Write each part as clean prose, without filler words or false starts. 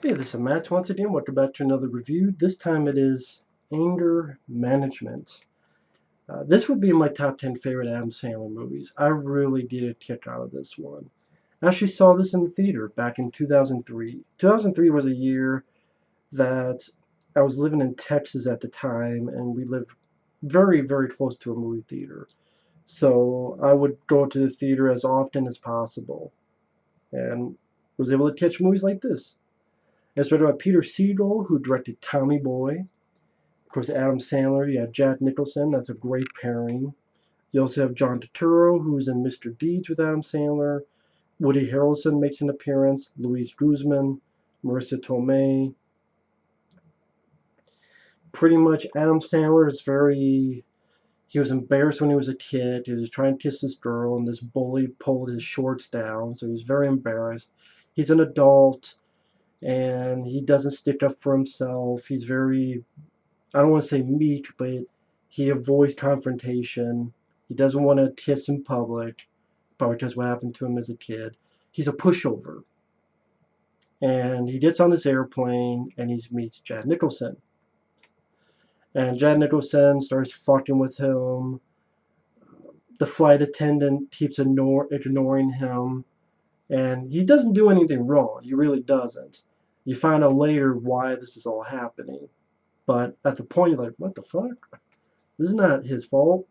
Hey, this is Matt once again. Welcome back to another review. This time it is anger management. This would be in my top 10 favorite Adam Sandler movies. I really did a kick out of this one. I actually saw this in the theater back in 2003. 2003 was a year that I was living in Texas at the time, and we lived very, very close to a movie theater. So I would go to the theater as often as possible and was able to catch movies like this. It's directed by Peter Segal, who directed Tommy Boy. Of course, Adam Sandler, you have Jack Nicholson. That's a great pairing. You also have John Turturro, who's in Mr. Deeds with Adam Sandler. Woody Harrelson makes an appearance. Louise Guzman, Marisa Tomei. Pretty much, Adam Sandler is very. He was embarrassed when he was a kid. He was trying to kiss this girl, and this bully pulled his shorts down, so he was very embarrassed. He's an adult, and he doesn't stick up for himself. He's very, I don't want to say meek, but he avoids confrontation. He doesn't want to kiss in public, probably because what happened to him as a kid. He's a pushover. And he gets on this airplane and he meets Jack Nicholson. And Jack Nicholson starts fucking with him. The flight attendant keeps ignoring him. And he doesn't do anything wrong. He really doesn't. You find out later why this is all happening. But at the point, you're like, what the fuck? This is not his fault.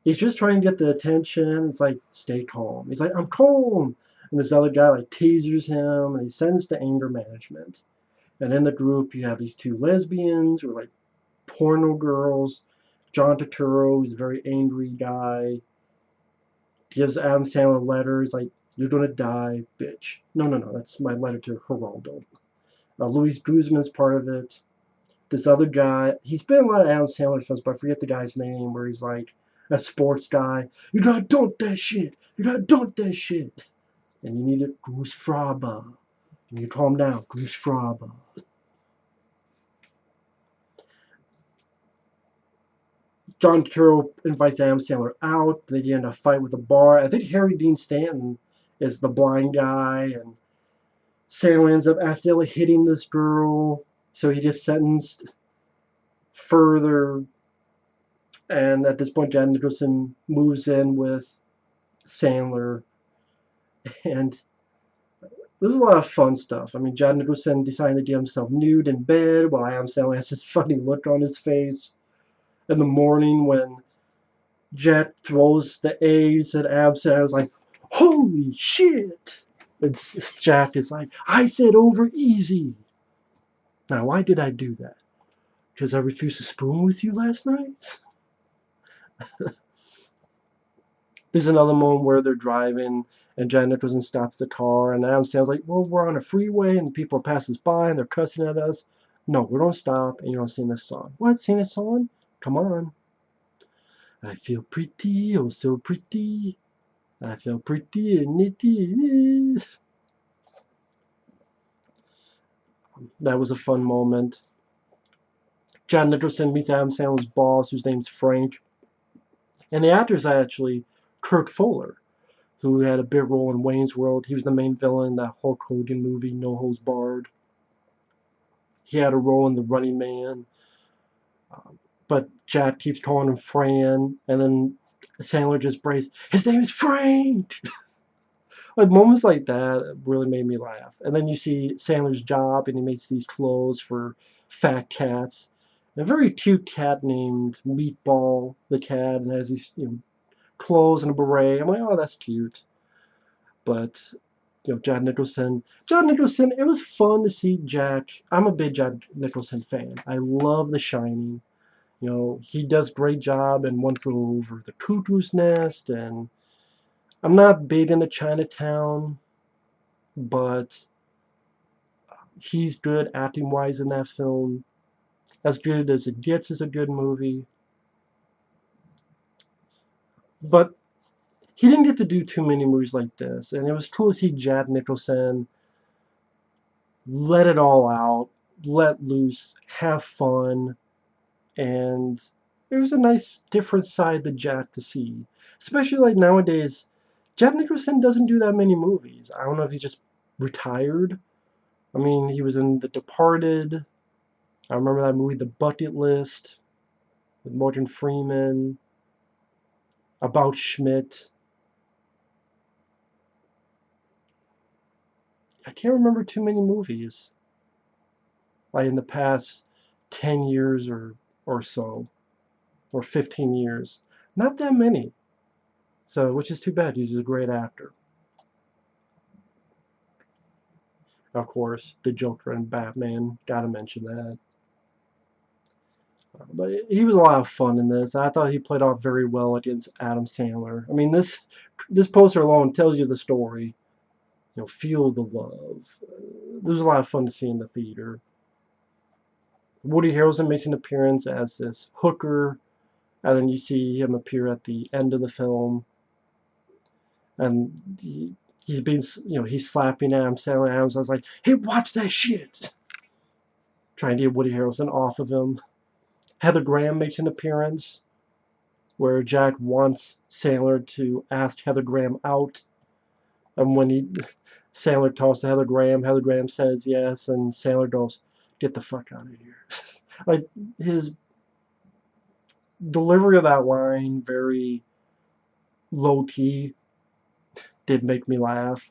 He's just trying to get the attention. It's like, stay calm. He's like, I'm calm. And this other guy like tasers him, and he sends to anger management. And in the group, you have these two lesbians who are like porno girls. John Turturro, who's a very angry guy, gives Adam Sandler letters like, you're gonna die, bitch. No, that's my letter to Geraldo. Louise Guzman's part of it. This other guy, he's been in a lot of Adam Sandler films, but I forget the guy's name, where he's like a sports guy. You gotta dunk that shit. You gotta dunk that shit. And you need it, Goose Fraba. And you calm down, Goose Fraba. John Turturro invites Adam Sandler out. They get in a fight with a bar. I think Harry Dean Stanton is the blind guy, and Sandler ends up accidentally hitting this girl, so he gets sentenced further. And at this point, Jack Nicholson moves in with Sandler, and this is a lot of fun stuff. I mean, Jack Nicholson deciding to get himself nude in bed while Adam Sandler has this funny look on his face. In the morning, when Jack throws the eggs at Adam Sandler, I was like, holy shit! And Jack is like, I said over easy. Now, why did I do that? Because I refused to spoon with you last night? There's another moment where they're driving and Jack Nicholson stops the car and Adam Sandler's like, well, we're on a freeway and people are passing us by and they're cussing at us. No, we don't stop and you don't sing this song. What? Sing this song? Come on. I feel pretty, oh so pretty. I feel pretty and nitty. That was a fun moment. Jack Nicholson meets Adam Sandler's boss, whose name's Frank. And the actor is actually Kurt Fuller, who had a big role in Wayne's World. He was the main villain in that Hulk Hogan movie, No Holds Barred. He had a role in The Running Man. But Jack keeps calling him Fran, and then Sandler just breaks, his name is Frank! Like, moments like that really made me laugh. And then you see Sandler's job, and he makes these clothes for fat cats. A very cute cat named Meatball, the cat, and has these clothes and a beret. I'm like, oh, that's cute. But Jack Nicholson. It was fun to see Jack. I'm a big Jack Nicholson fan. I love The Shining. He does a great job in One Flew Over the Cuckoo's Nest, and I'm not big into Chinatown, but he's good acting-wise in that film. As good as it gets is a good movie. But he didn't get to do too many movies like this, and it was cool to see Jack Nicholson let it all out, let loose, have fun, and it was a nice different side to Jack to see. Especially like nowadays, Jack Nicholson doesn't do that many movies. I don't know if he's just retired, I mean, he was in The Departed. I remember that movie, The Bucket List, with Morgan Freeman, About Schmidt. I can't remember too many movies, like in the past 10 years or so, or 15 years. Not that many. So, which is too bad. He's a great actor. Of course, the Joker and Batman. Gotta mention that. But he was a lot of fun in this. I thought he played off very well against Adam Sandler. I mean, this poster alone tells you the story. You know, feel the love. There's a lot of fun to see in the theater. Woody Harrelson makes an appearance as this hooker, and then you see him appear at the end of the film, and he's being, he's slapping Adam Sandler. Adam Sandler's like, "Hey, watch that shit!" Trying to get Woody Harrelson off of him. Heather Graham makes an appearance where Jack wants Sandler to ask Heather Graham out, and when Sandler talks to Heather Graham says yes, and Sandler goes, "Get the fuck out of here." Like, his delivery of that line, very low key, did make me laugh.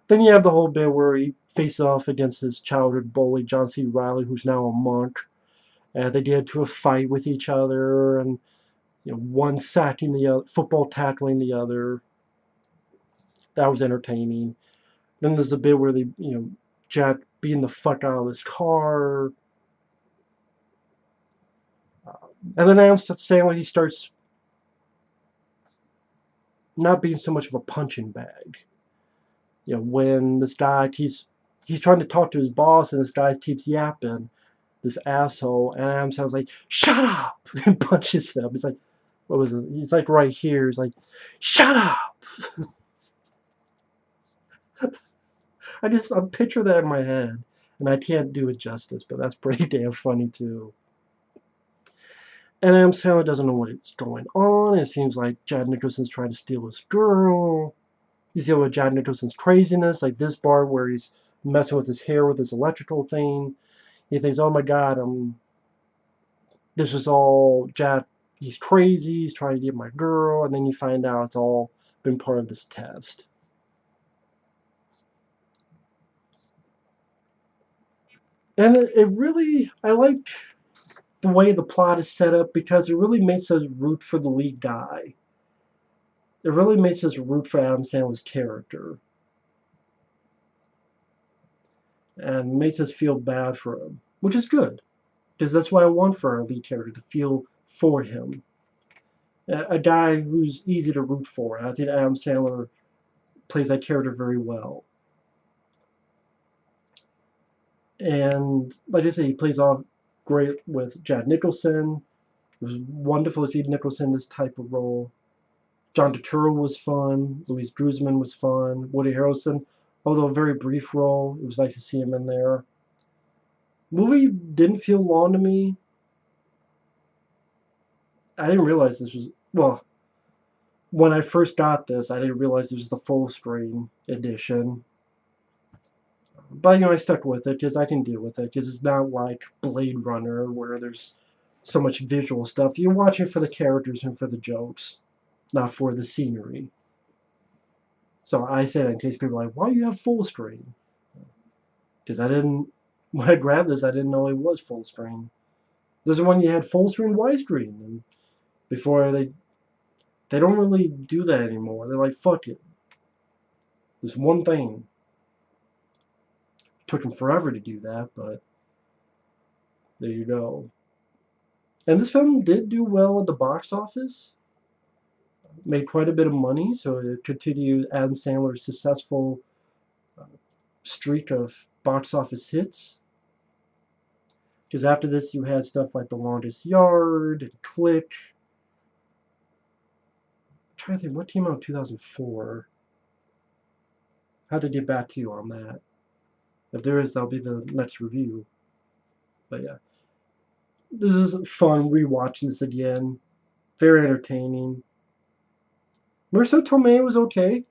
Then you have the whole bit where he faces off against his childhood bully, John C. Reilly, who's now a monk. And they get into a fight with each other, and one sacking the other, football tackling the other. That was entertaining. Then there's a bit where Jack beating the fuck out of his car. And then Adam Sandler, he starts not being so much of a punching bag. When this guy he's trying to talk to his boss, and this guy keeps yapping, this asshole, and Adam Sandler's like, "Shut up!" and punches him. He's like, what was it? He's like right here. He's like, "Shut up!" I picture that in my head, and I can't do it justice, but that's pretty damn funny too. And Adam Sandler doesn't know what's going on. It seems like Jack Nicholson's trying to steal his girl. He's dealing with Jack Nicholson's craziness, like this part where he's messing with his hair with his electrical thing. He thinks, "Oh my god, this is all Jack. He's crazy. He's trying to get my girl," and then you find out it's all been part of this test. And it really, I like the way the plot is set up because it really makes us root for the lead guy. It really makes us root for Adam Sandler's character and makes us feel bad for him, which is good because that's what I want for our lead character, to feel for him. A guy who's easy to root for. And I think Adam Sandler plays that character very well. And like I say, he plays off great with Jack Nicholson. It was wonderful to see Nicholson in this type of role. John Turturro was fun. Louise Guzman was fun. Woody Harrelson, although a very brief role, it was nice to see him in there. Movie didn't feel long to me. I didn't realize this was, well, when I first got this, I didn't realize this was the full screen edition. But I stuck with it because I can deal with it because it's not like Blade Runner where there's so much visual stuff. You're watching for the characters and for the jokes, not for the scenery. So I say that in case people are like, "Why do you have full screen?" Because when I grabbed this, I didn't know it was full screen. This is when you had full screen, widescreen, and before they don't really do that anymore. They're like, "Fuck it, there's one thing." It took them forever to do that, but there you go. And this film did do well at the box office. Made quite a bit of money, so it continued Adam Sandler's successful uh, streak of box office hits. Because after this, you had stuff like The Longest Yard and Click. I'm trying to think, what came out in 2004? How to get back to you on that. If there is, that'll be the next review. But yeah, this is fun rewatching this again. Very entertaining. Marisa Tomei was okay.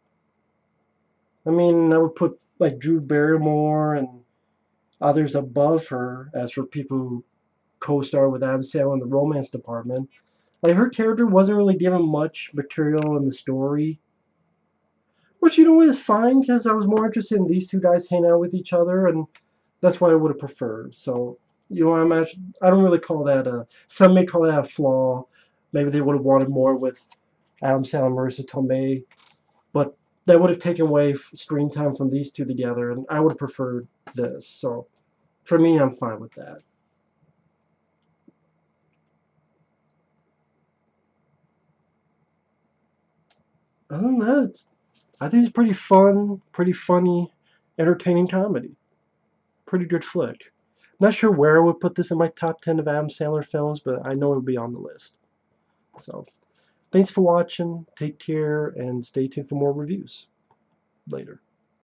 I mean, I would put like Drew Barrymore and Others above her, as for people who co-star with Adam Sandler in the romance department, like her character wasn't really given much material in the story, which is fine because I was more interested in these two guys hanging out with each other, and that's what I would have preferred. So I don't really call that a. Some may call that a flaw. Maybe they would have wanted more with Adam Sandler and Marisa Tomei, but that would have taken away screen time from these two together, and I would have preferred this. So for me, I'm fine with that. Other than that, I think it's pretty fun, pretty funny, entertaining comedy. Pretty good flick. Not sure where I would put this in my top 10 of Adam Sandler films, but I know it would be on the list. So, thanks for watching. Take care and stay tuned for more reviews later.